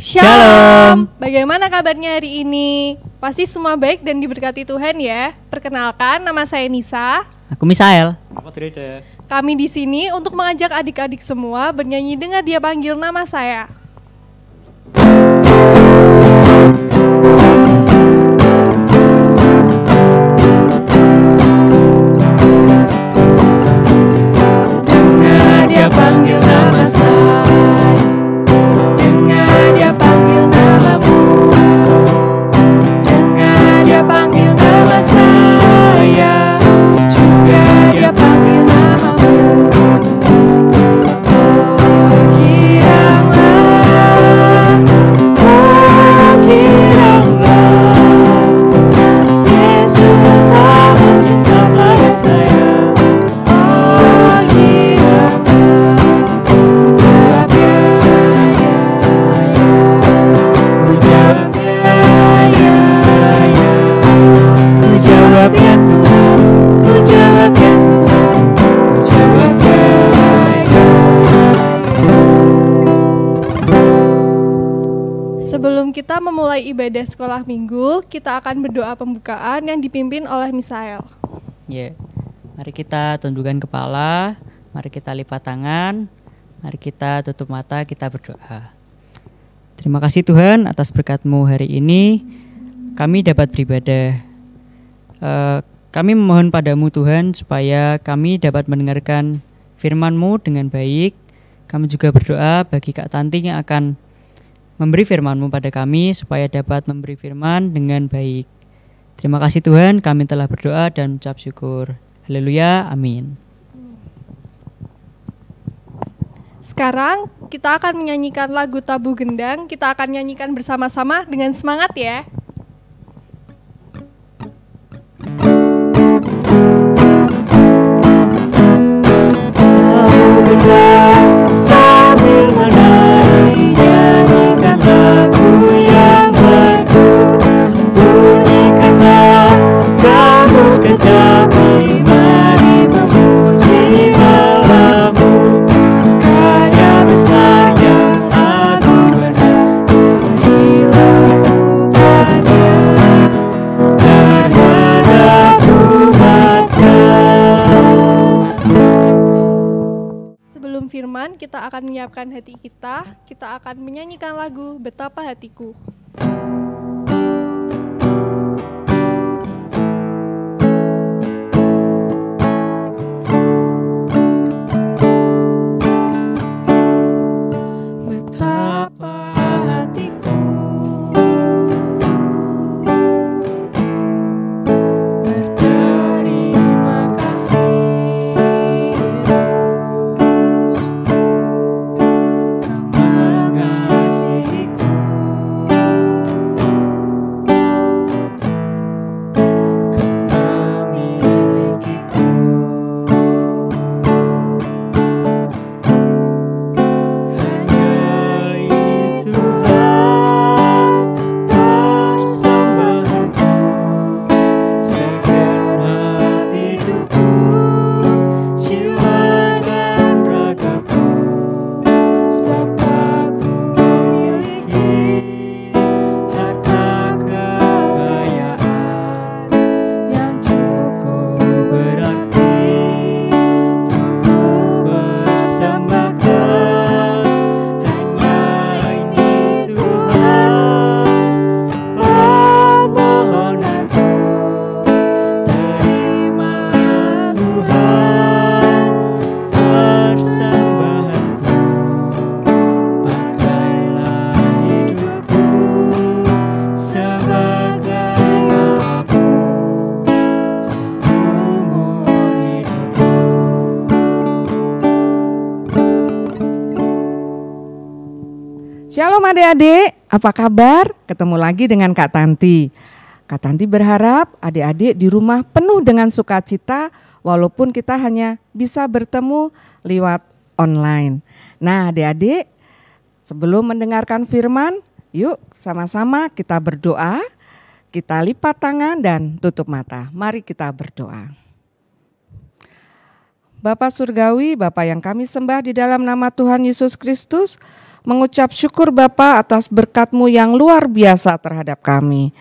Shalom. Bagaimana kabarnya hari ini? Pasti semua baik dan diberkati Tuhan ya. Perkenalkan, nama saya Nisa. Aku Misael. Aku Trida. Kami di sini untuk mengajak adik-adik semua bernyanyi dengan Dia Panggil Nama Saya. Dengar Dia panggil nama saya. Dengar Dia panggil namamu. Dengar Dia panggil nama saya. Juga Dia panggil namamu. Yesus sama cinta pada saya. Jawab ya Tuhan, ku jawab ya Tuhan, ku jawab ya. Sebelum kita memulai ibadah sekolah minggu, kita akan berdoa pembukaan yang dipimpin oleh Misael. Mari kita tundukkan kepala, mari kita lipat tangan, mari kita tutup mata, kita berdoa. Terima kasih Tuhan atas berkat-Mu hari ini, kami dapat beribadah. Kami memohon padamu Tuhan supaya kami dapat mendengarkan firman-Mu dengan baik. Kami juga berdoa bagi Kak Tanti yang akan memberi firman-Mu pada kami supaya dapat memberi firman dengan baik. Terima kasih Tuhan, kami telah berdoa dan ucap syukur. Haleluya, amin. Sekarang kita akan menyanyikan lagu Tabuh Gendang. Kita akan nyanyikan bersama-sama dengan semangat ya. Sambil menari, nyanyikan lagu yang merdu. Bunyikanlah gambus kecapi, mari memuji Allahmu. Karya besar yang agung benar dilakukannya terhadap umatnya. Sebelum firman, kita akan menyiapkan hati kita. Kita akan menyanyikan lagu Betapa Hatiku. Betapa hatiku berterima kasih Yesus, Kau mengasihiku, Kau memilikiku. Hanya ini Tuhan persembahanku, segenap hidupku, jiwa dan ragaku. Sebab aku miliki harta kekayaan yang cukup berarti untuk ku persembahkan. Hanya ini Tuhan permohonanku. Terima Tuhan persembahanku. Pakailah hidupku sebagai aku seumur hidupku. Shalom adik-adik, apa kabar? Ketemu lagi dengan Kak Tanti. Kak Tanti berharap adik-adik di rumah penuh dengan sukacita walaupun kita hanya bisa bertemu lewat online. Nah adik-adik, sebelum mendengarkan firman, yuk sama-sama kita berdoa, kita lipat tangan dan tutup mata. Mari kita berdoa. Bapa Surgawi, Bapa yang kami sembah di dalam nama Tuhan Yesus Kristus, mengucap syukur Bapa atas berkat-Mu yang luar biasa terhadap kami.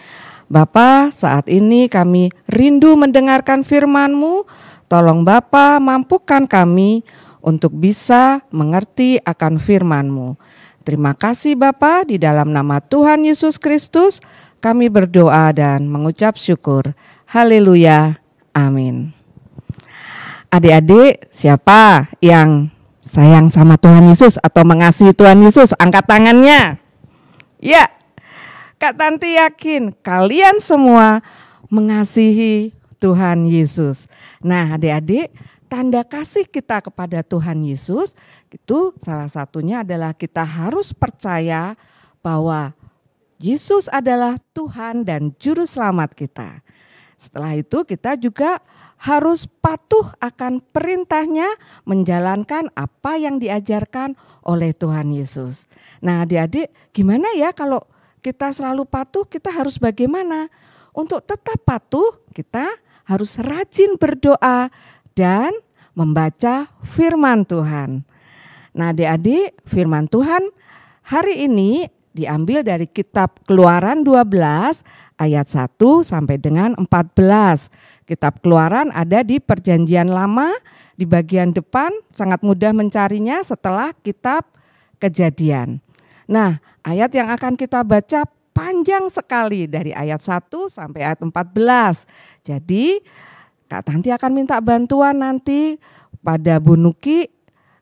Bapa, saat ini kami rindu mendengarkan firman-Mu. Tolong Bapa mampukan kami untuk bisa mengerti akan firman-Mu. Terima kasih Bapa, di dalam nama Tuhan Yesus Kristus kami berdoa dan mengucap syukur. Haleluya. Amin. Adik-adik, siapa yang sayang sama Tuhan Yesus atau mengasihi Tuhan Yesus? Angkat tangannya. Ya, Kak Tanti yakin kalian semua mengasihi Tuhan Yesus. Nah, adik-adik, tanda kasih kita kepada Tuhan Yesus itu salah satunya adalah kita harus percaya bahwa Yesus adalah Tuhan dan Juru Selamat kita. Setelah itu kita juga harus patuh akan perintahnya, menjalankan apa yang diajarkan oleh Tuhan Yesus. Nah adik-adik, gimana ya kalau kita selalu patuh, kita harus bagaimana? Untuk tetap patuh, kita harus rajin berdoa dan membaca firman Tuhan. Nah adik-adik, firman Tuhan hari ini diambil dari kitab Keluaran 12 ayat 1 sampai dengan 14. Kitab Keluaran ada di Perjanjian Lama, di bagian depan sangat mudah mencarinya setelah kitab Kejadian. Nah, ayat yang akan kita baca panjang sekali dari ayat 1 sampai ayat 14. Jadi, Kak Tanti akan minta bantuan nanti pada Bu Nuki,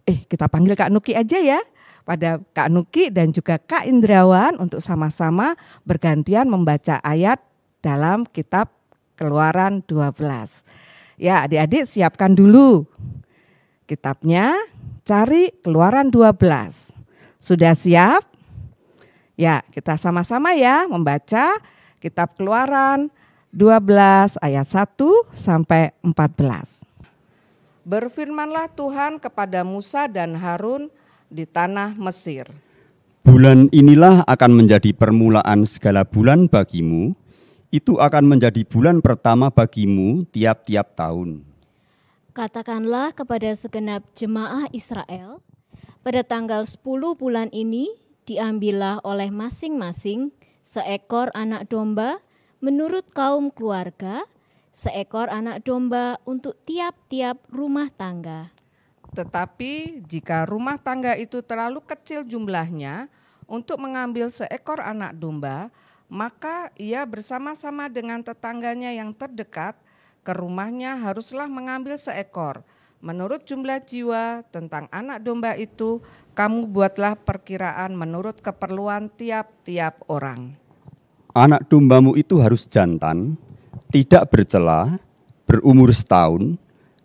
kita panggil Kak Nuki aja ya. Pada Kak Nuki dan juga Kak Indrawan untuk sama-sama bergantian membaca ayat dalam kitab Keluaran 12. Ya adik-adik siapkan dulu kitabnya, cari Keluaran 12. Sudah siap? Ya kita sama-sama ya membaca kitab Keluaran 12 ayat 1 sampai 14. Berfirmanlah Tuhan kepada Musa dan Harun di tanah Mesir. Bulan inilah akan menjadi permulaan segala bulan bagimu. Itu akan menjadi bulan pertama bagimu tiap-tiap tahun. Katakanlah kepada segenap jemaah Israel, pada tanggal 10 bulan ini diambillah oleh masing-masing seekor anak domba menurut kaum keluarga, seekor anak domba untuk tiap-tiap rumah tangga. Tetapi jika rumah tangga itu terlalu kecil jumlahnya untuk mengambil seekor anak domba, maka ia bersama-sama dengan tetangganya yang terdekat ke rumahnya haruslah mengambil seekor. Menurut jumlah jiwa tentang anak domba itu, kamu buatlah perkiraan menurut keperluan tiap-tiap orang. Anak dombamu itu harus jantan, tidak bercela, berumur setahun.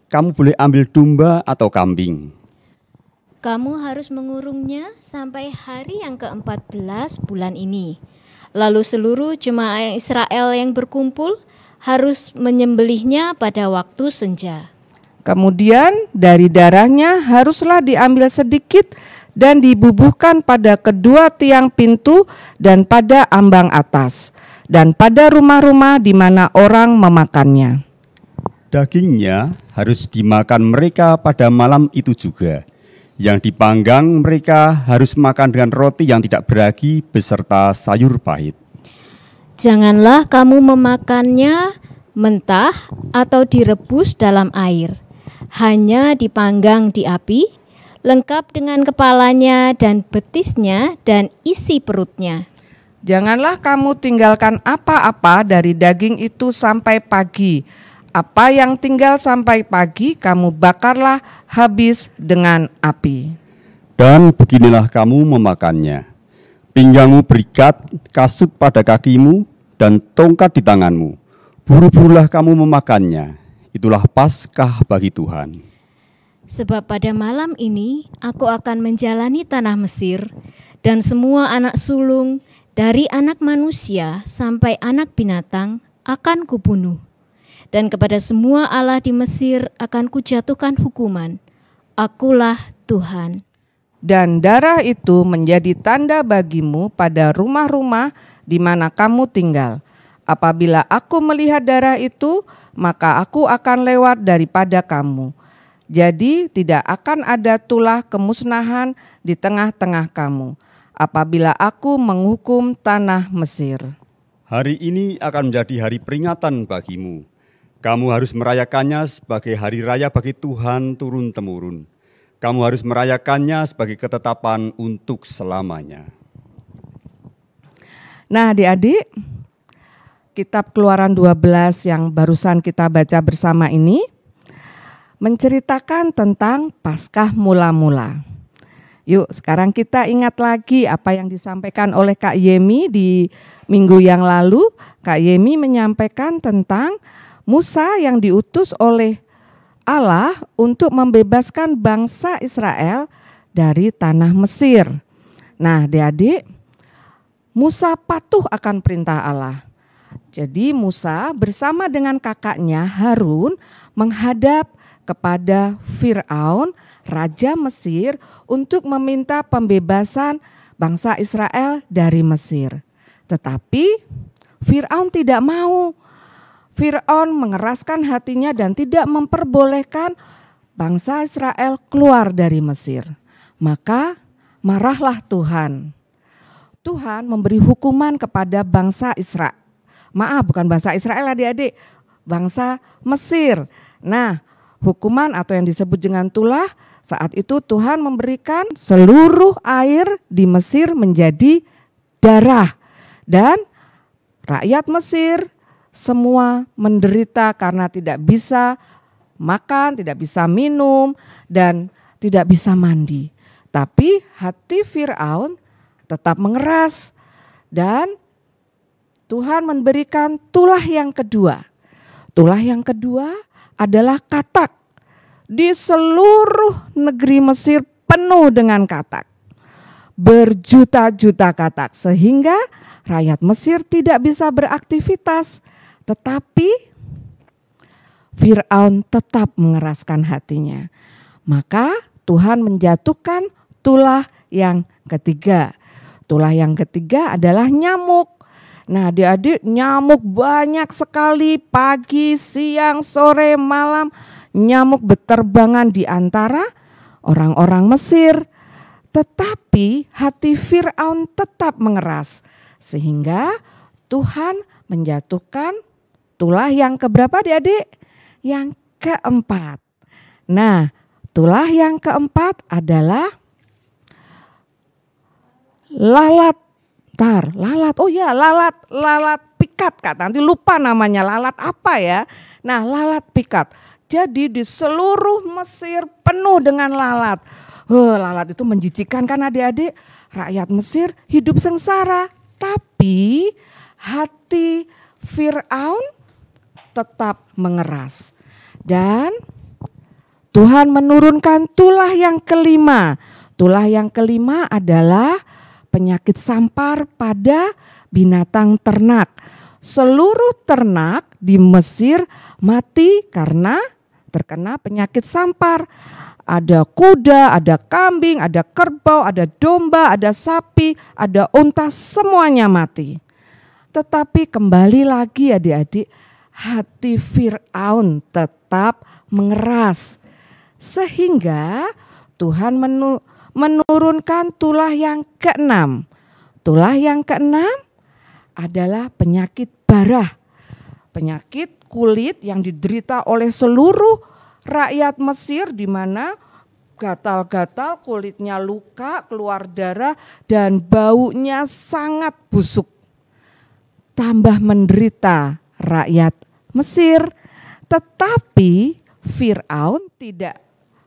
Kamu boleh ambil domba atau kambing. Kamu harus mengurungnya sampai hari yang ke-14 bulan ini. Lalu seluruh jemaah Israel yang berkumpul harus menyembelihnya pada waktu senja. Kemudian dari darahnya haruslah diambil sedikit dan dibubuhkan pada kedua tiang pintu dan pada ambang atas dan pada rumah-rumah di mana orang memakannya. Dagingnya harus dimakan mereka pada malam itu juga. Yang dipanggang mereka harus makan dengan roti yang tidak beragi beserta sayur pahit. Janganlah kamu memakannya mentah atau direbus dalam air. Hanya dipanggang di api, lengkap dengan kepalanya dan betisnya dan isi perutnya. Janganlah kamu tinggalkan apa-apa dari daging itu sampai pagi. Apa yang tinggal sampai pagi kamu bakarlah habis dengan api. Dan beginilah kamu memakannya. Pinggangmu berikat, kasut pada kakimu, dan tongkat di tanganmu. Buru-burulah kamu memakannya. Itulah Paskah bagi Tuhan. Sebab pada malam ini aku akan menjalani tanah Mesir, dan semua anak sulung dari anak manusia sampai anak binatang akan kubunuh. Dan kepada semua Allah di Mesir akan kujatuhkan hukuman. Akulah Tuhan. Dan darah itu menjadi tanda bagimu pada rumah-rumah di mana kamu tinggal. Apabila aku melihat darah itu, maka aku akan lewat daripada kamu. Jadi tidak akan ada tulah kemusnahan di tengah-tengah kamu. apabila aku menghukum tanah Mesir. Hari ini akan menjadi hari peringatan bagimu. Kamu harus merayakannya sebagai hari raya bagi Tuhan turun-temurun. Kamu harus merayakannya sebagai ketetapan untuk selamanya. Nah, adik-adik, kitab Keluaran 12 yang barusan kita baca bersama ini menceritakan tentang Paskah mula-mula. Yuk, sekarang kita ingat lagi apa yang disampaikan oleh Kak Yemi di minggu yang lalu. Kak Yemi menyampaikan tentang Musa yang diutus oleh Allah untuk membebaskan bangsa Israel dari tanah Mesir. Nah, adik-adik, Musa patuh akan perintah Allah. Jadi Musa bersama dengan kakaknya Harun menghadap kepada Fir'aun, Raja Mesir, untuk meminta pembebasan bangsa Israel dari Mesir. Tetapi Fir'aun tidak mau. Fir'aun mengeraskan hatinya dan tidak memperbolehkan bangsa Israel keluar dari Mesir. Maka marahlah Tuhan. Tuhan memberi hukuman kepada bangsa Israel. Maaf, bukan bangsa Israel adik-adik, bangsa Mesir. Nah, hukuman atau yang disebut dengan tulah, saat itu Tuhan memberikan seluruh air di Mesir menjadi darah. Dan rakyat Mesir semua menderita karena tidak bisa makan, tidak bisa minum, dan tidak bisa mandi. Tapi hati Fir'aun tetap mengeras dan Tuhan memberikan tulah yang kedua. Tulah yang kedua adalah katak. Di seluruh negeri Mesir penuh dengan katak. Berjuta-juta katak sehingga rakyat Mesir tidak bisa beraktivitas. Tetapi Fir'aun tetap mengeraskan hatinya. Maka Tuhan menjatuhkan tulah yang ketiga. Tulah yang ketiga adalah nyamuk. Nah, adik-adik, nyamuk banyak sekali pagi, siang, sore, malam. Nyamuk berterbangan di antara orang-orang Mesir. Tetapi hati Fir'aun tetap mengeras. Sehingga Tuhan menjatuhkan tulah yang keberapa adik-adik? Yang keempat. Nah, tulah yang keempat adalah lalat. Lalat pikat Kak. Nanti lupa namanya, lalat apa ya? Nah, lalat pikat. Jadi di seluruh Mesir penuh dengan lalat. Lalat itu menjijikkan kan adik-adik? Rakyat Mesir hidup sengsara. Tapi hati Fir'aun tetap mengeras. Dan Tuhan menurunkan tulah yang kelima. Tulah yang kelima adalah penyakit sampar pada binatang ternak. Seluruh ternak di Mesir mati karena terkena penyakit sampar. Ada kuda, ada kambing, ada kerbau, ada domba, ada sapi, ada unta, semuanya mati. Tetapi kembali lagi adik-adik, hati Fir'aun tetap mengeras. Sehingga Tuhan menurunkan tulah yang keenam. Tulah yang keenam adalah penyakit barah. Penyakit kulit yang diderita oleh seluruh rakyat Mesir, di mana gatal-gatal, kulitnya luka, keluar darah, dan baunya sangat busuk. Tambah menderita rakyat Mesir. Tetapi Fir'aun tidak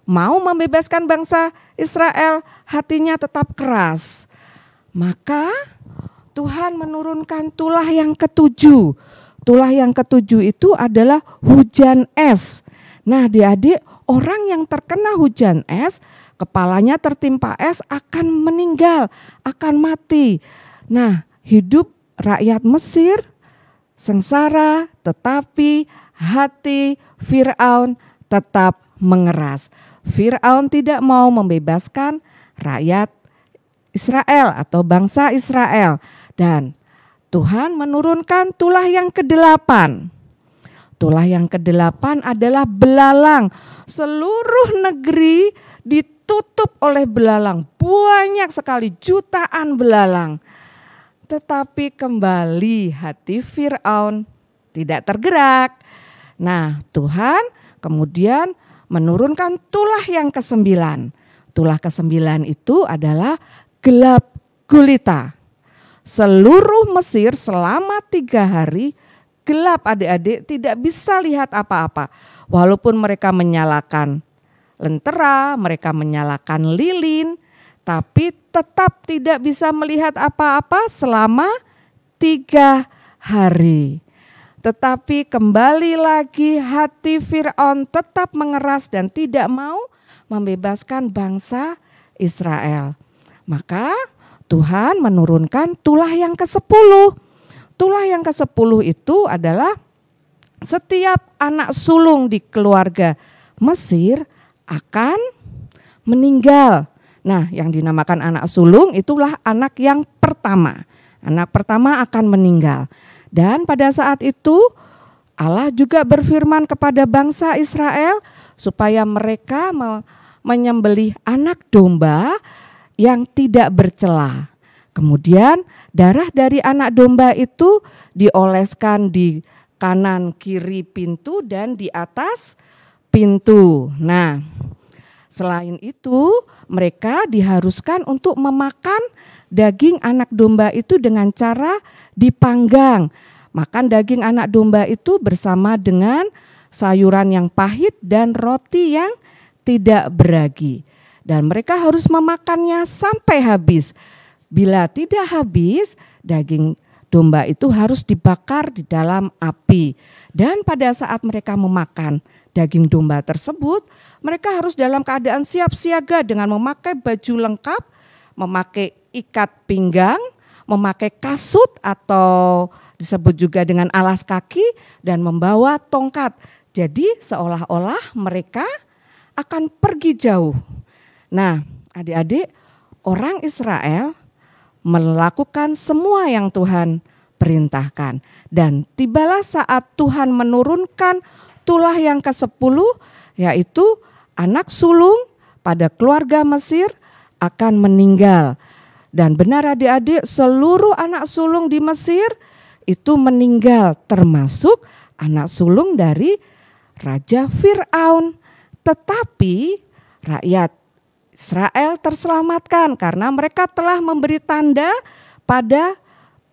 mau membebaskan bangsa Israel, hatinya tetap keras. Maka Tuhan menurunkan tulah yang ketujuh. Tulah yang ketujuh itu adalah hujan es. Nah, adik-adik, orang yang terkena hujan es, kepalanya tertimpa es akan meninggal, akan mati. Nah, hidup rakyat Mesir sengsara, tetapi hati Fir'aun tetap mengeras. Fir'aun tidak mau membebaskan rakyat Israel atau bangsa Israel. Dan Tuhan menurunkan tulah yang ke-8. Tulah yang ke-8 adalah belalang. Seluruh negeri ditutup oleh belalang, banyak sekali, jutaan belalang. Tetapi kembali hati Fir'aun tidak tergerak. Nah, Tuhan kemudian menurunkan tulah yang ke-9. Tulah ke-9 itu adalah gelap gulita. Seluruh Mesir selama 3 hari gelap, adik-adik, tidak bisa lihat apa-apa. Walaupun mereka menyalakan lentera, mereka menyalakan lilin, tapi tetap tidak bisa melihat apa-apa selama 3 hari. Tetapi kembali lagi hati Fir'aun tetap mengeras dan tidak mau membebaskan bangsa Israel. Maka Tuhan menurunkan tulah yang ke-10. Tulah yang ke-10 itu adalah setiap anak sulung di keluarga Mesir akan meninggal. Nah, yang dinamakan anak sulung itulah anak yang pertama. Anak pertama akan meninggal. Dan pada saat itu Allah juga berfirman kepada bangsa Israel supaya mereka menyembelih anak domba yang tidak bercela. Kemudian darah dari anak domba itu dioleskan di kanan kiri pintu dan di atas pintu. Nah, selain itu mereka diharuskan untuk memakan daging anak domba itu dengan cara dipanggang. Makan daging anak domba itu bersama dengan sayuran yang pahit dan roti yang tidak beragi. Dan mereka harus memakannya sampai habis. Bila tidak habis, daging domba itu harus dibakar di dalam api. Dan pada saat mereka memakan daging domba tersebut, mereka harus dalam keadaan siap siaga dengan memakai baju lengkap, memakai ikat pinggang, memakai kasut atau disebut juga dengan alas kaki, dan membawa tongkat. Jadi seolah-olah mereka akan pergi jauh. Nah, adik-adik, orang Israel melakukan semua yang Tuhan perintahkan. Dan tibalah saat Tuhan menurunkan tulah yang ke-10, yaitu anak sulung pada keluarga Mesir akan meninggal. Dan benar adik-adik, seluruh anak sulung di Mesir itu meninggal, termasuk anak sulung dari Raja Fir'aun. Tetapi rakyat Israel terselamatkan karena mereka telah memberi tanda pada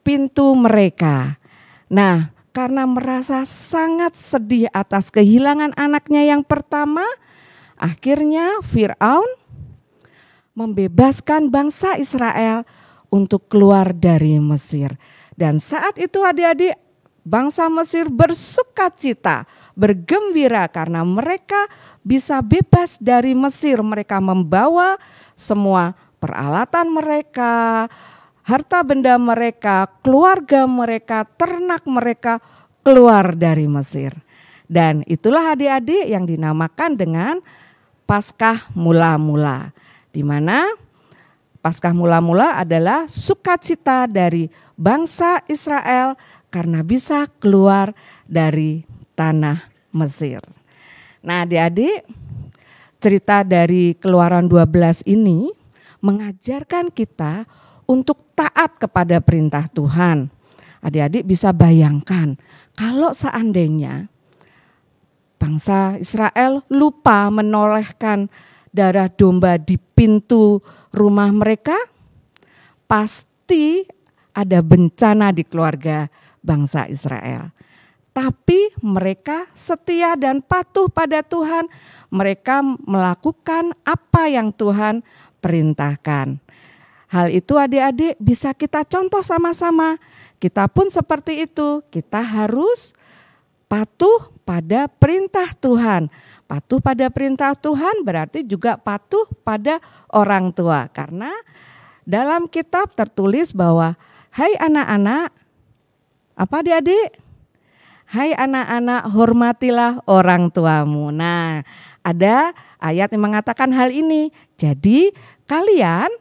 pintu mereka. Nah, karena merasa sangat sedih atas kehilangan anaknya yang pertama, akhirnya Fir'aun membebaskan bangsa Israel untuk keluar dari Mesir. Dan saat itu adik-adik, bangsa Mesir bersukacita, bergembira karena mereka bisa bebas dari Mesir. Mereka membawa semua peralatan mereka, harta benda mereka, keluarga mereka, ternak mereka keluar dari Mesir. Dan itulah adik-adik yang dinamakan dengan Paskah Mula-Mula, di mana Paskah Mula-Mula adalah sukacita dari bangsa Israel karena bisa keluar dari tanah Mesir. Nah, adik-adik, cerita dari Keluaran 12 ini mengajarkan kita untuk taat kepada perintah Tuhan. Adik-adik bisa bayangkan kalau seandainya bangsa Israel lupa menolehkan darah domba di pintu rumah mereka, pasti ada bencana di keluarga bangsa Israel. Tapi mereka setia dan patuh pada Tuhan. Mereka melakukan apa yang Tuhan perintahkan. Hal itu adik-adik bisa kita contoh sama-sama. Kita pun seperti itu. Kita harus patuh pada perintah Tuhan. Patuh pada perintah Tuhan berarti juga patuh pada orang tua. Karena dalam kitab tertulis bahwa, hai anak-anak, apa adik-adik? Hai anak-anak, hormatilah orang tuamu. Nah, ada ayat yang mengatakan hal ini. Jadi kalian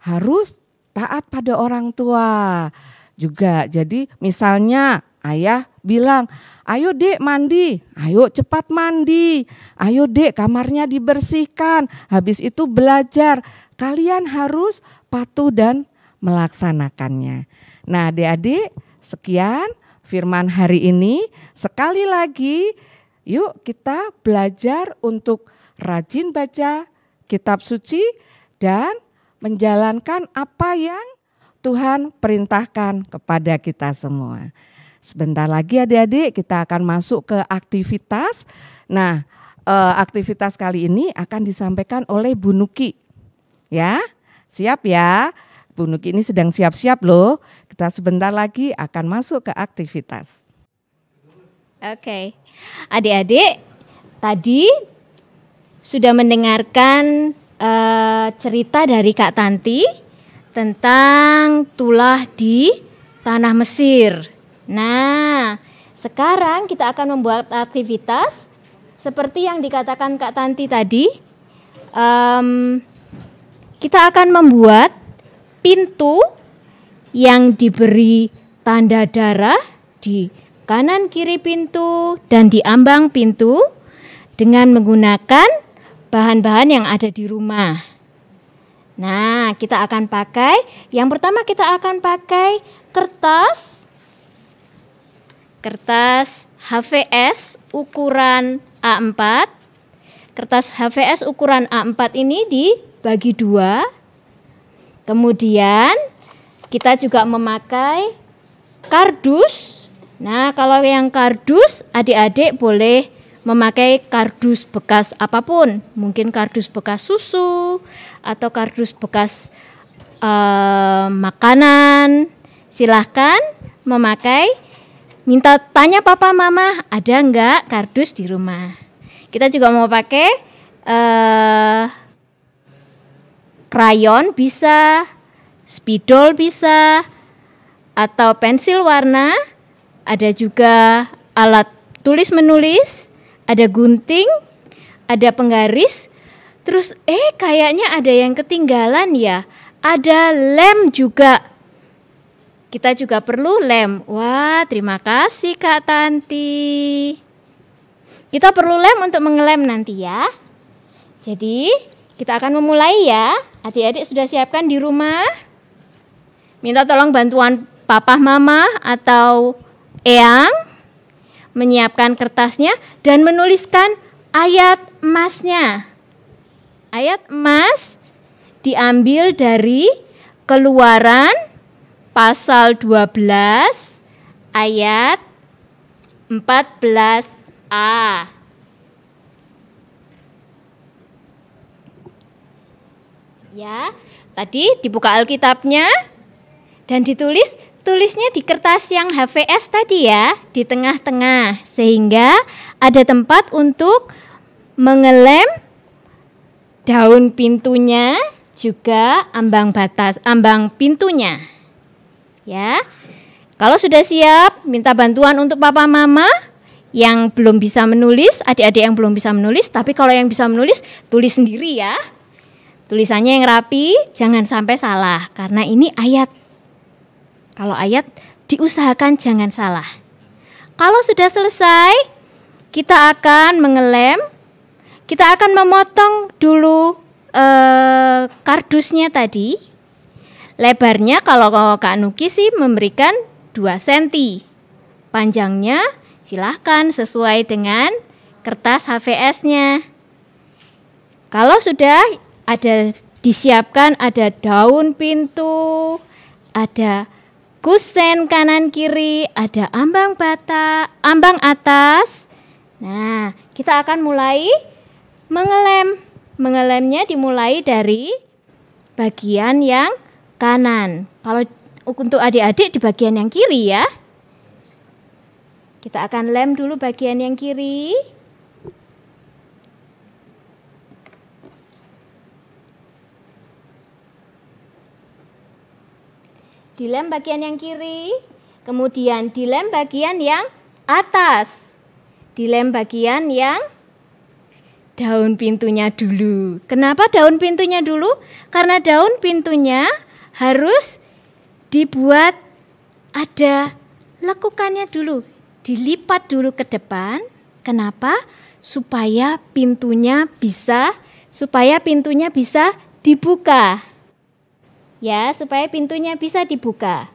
harus taat pada orang tua juga. Jadi misalnya ayah bilang, ayo dek mandi, ayo cepat mandi, ayo dek kamarnya dibersihkan, habis itu belajar. Kalian harus patuh dan melaksanakannya. Nah adik-adik, sekian firman hari ini. Sekali lagi yuk kita belajar untuk rajin baca kitab suci dan menjalankan apa yang Tuhan perintahkan kepada kita semua. Sebentar lagi adik-adik kita akan masuk ke aktivitas. Nah, aktivitas kali ini akan disampaikan oleh Bu Nuki. Ya, siap ya. Bu Nuki ini sedang siap-siap loh. Kita sebentar lagi akan masuk ke aktivitas. Oke, adik-adik tadi sudah mendengarkan cerita dari Kak Tanti tentang tulah di tanah Mesir. Nah, sekarang kita akan membuat aktivitas seperti yang dikatakan Kak Tanti tadi. Kita akan membuat pintu yang diberi tanda darah di kanan kiri pintu dan di ambang pintu dengan menggunakan bahan-bahan yang ada di rumah. Nah, kita akan pakai, yang pertama kita akan pakai kertas HVS ukuran A4. Kertas HVS ukuran A4 ini dibagi 2. Kemudian kita juga memakai kardus. Nah, kalau yang kardus, adik-adik boleh memakai kardus bekas apapun. Mungkin kardus bekas susu atau kardus bekas makanan. Silahkan memakai. Minta tanya papa mama, ada enggak kardus di rumah. Kita juga mau pakai krayon bisa, spidol bisa, atau pensil warna. Ada juga alat tulis menulis, ada gunting, ada penggaris. Terus kayaknya ada yang ketinggalan ya. Ada lem juga. Kita juga perlu lem. Wah, terima kasih Kak Tanti. Kita perlu lem untuk mengelem nanti ya. Jadi kita akan memulai ya. Adik-adik sudah siapkan di rumah. Minta tolong bantuan papa mama atau Eyang menyiapkan kertasnya dan menuliskan ayat emasnya. Ayat emas diambil dari Keluaran pasal 12 ayat 14a. Ya, tadi dibuka Alkitabnya dan tulisnya di kertas yang HVS tadi ya, di tengah-tengah, sehingga ada tempat untuk mengelem daun pintunya, juga ambang pintunya. Ya. Kalau sudah siap, minta bantuan untuk papa mama yang belum bisa menulis, adik-adik yang belum bisa menulis, tapi kalau yang bisa menulis, tulis sendiri ya. Tulisannya yang rapi, jangan sampai salah karena ini ayat. Kalau ayat diusahakan jangan salah. Kalau sudah selesai, kita akan mengelem. Kita akan memotong dulu kardusnya tadi. Lebarnya kalau Kak Nuki sih memberikan 2 cm. Panjangnya silahkan sesuai dengan kertas HVS-nya. Kalau sudah ada disiapkan, ada daun pintu, ada kusen kanan kiri, ada ambang atas. Nah, kita akan mulai mengelem. Mengelemnya dimulai dari bagian yang kanan. Kalau untuk adik-adik di bagian yang kiri ya. Kita akan lem dulu bagian yang kiri. Dilem bagian yang kiri, kemudian dilem bagian yang atas. Dilem bagian yang daun pintunya dulu. Kenapa daun pintunya dulu? Karena daun pintunya harus dibuat ada lakukannya dulu, dilipat dulu ke depan. Kenapa? Supaya pintunya bisa dibuka. Ya, supaya pintunya bisa dibuka.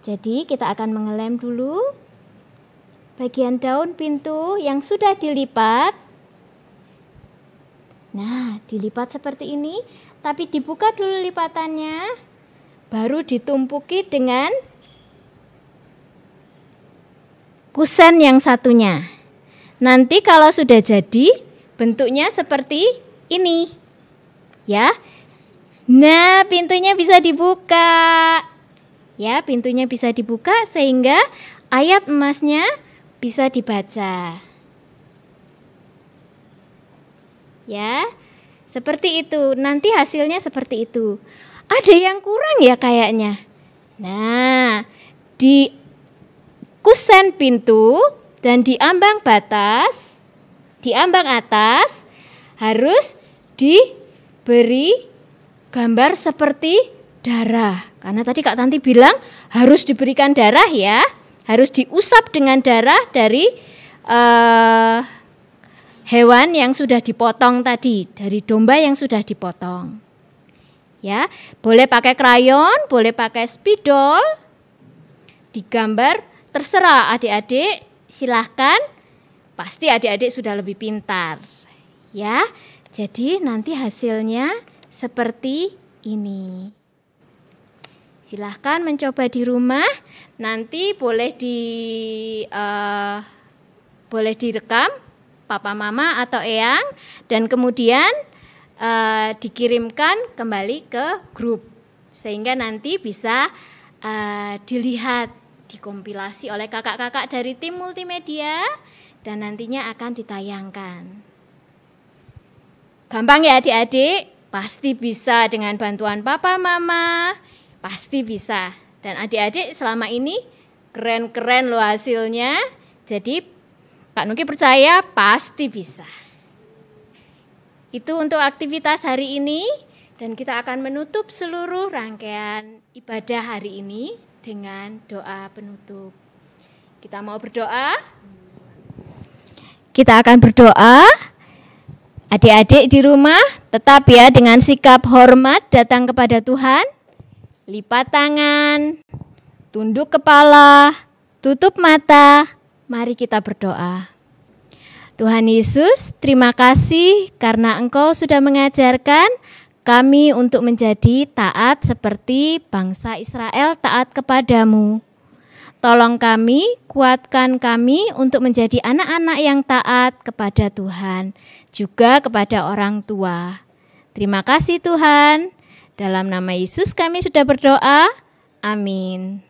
Jadi kita akan mengelem dulu bagian daun pintu yang sudah dilipat. Nah, dilipat seperti ini, tapi dibuka dulu lipatannya, baru ditumpuki dengan kusen yang satunya. Nanti kalau sudah jadi, bentuknya seperti ini. Ya. Nah, pintunya bisa dibuka. Ya, pintunya bisa dibuka sehingga ayat emasnya bisa dibaca. Ya, seperti itu. Nanti hasilnya seperti itu. Ada yang kurang ya kayaknya. Nah, di kusen pintu dan di ambang batas, di ambang atas harus diberi gambar seperti darah. Karena tadi Kak Tanti bilang harus diberikan darah ya. Harus diusap dengan darah dari hewan yang sudah dipotong tadi. Dari domba yang sudah dipotong. Ya, boleh pakai krayon, boleh pakai spidol. Digambar, terserah adik-adik, silahkan. Pasti adik-adik sudah lebih pintar. Ya, jadi nanti hasilnya seperti ini. Silahkan mencoba di rumah. Nanti boleh direkam papa mama atau eyang dan kemudian dikirimkan kembali ke grup sehingga nanti bisa dilihat, dikompilasi oleh kakak-kakak dari tim multimedia dan nantinya akan ditayangkan. Gampang ya adik-adik? Pasti bisa dengan bantuan papa mama, pasti bisa. Dan adik-adik selama ini keren-keren loh hasilnya. Jadi Kak Nuki percaya pasti bisa. Itu untuk aktivitas hari ini dan kita akan menutup seluruh rangkaian ibadah hari ini dengan doa penutup. Kita mau berdoa? Kita akan berdoa. Adik-adik di rumah tetap ya dengan sikap hormat datang kepada Tuhan. Lipat tangan, tunduk kepala, tutup mata. Mari kita berdoa. Tuhan Yesus, terima kasih karena Engkau sudah mengajarkan kami untuk menjadi taat seperti bangsa Israel taat kepadamu. Tolong kami, kuatkan kami untuk menjadi anak-anak yang taat kepada Tuhan, juga kepada orang tua. Terima kasih Tuhan. Dalam nama Yesus kami sudah berdoa. Amin.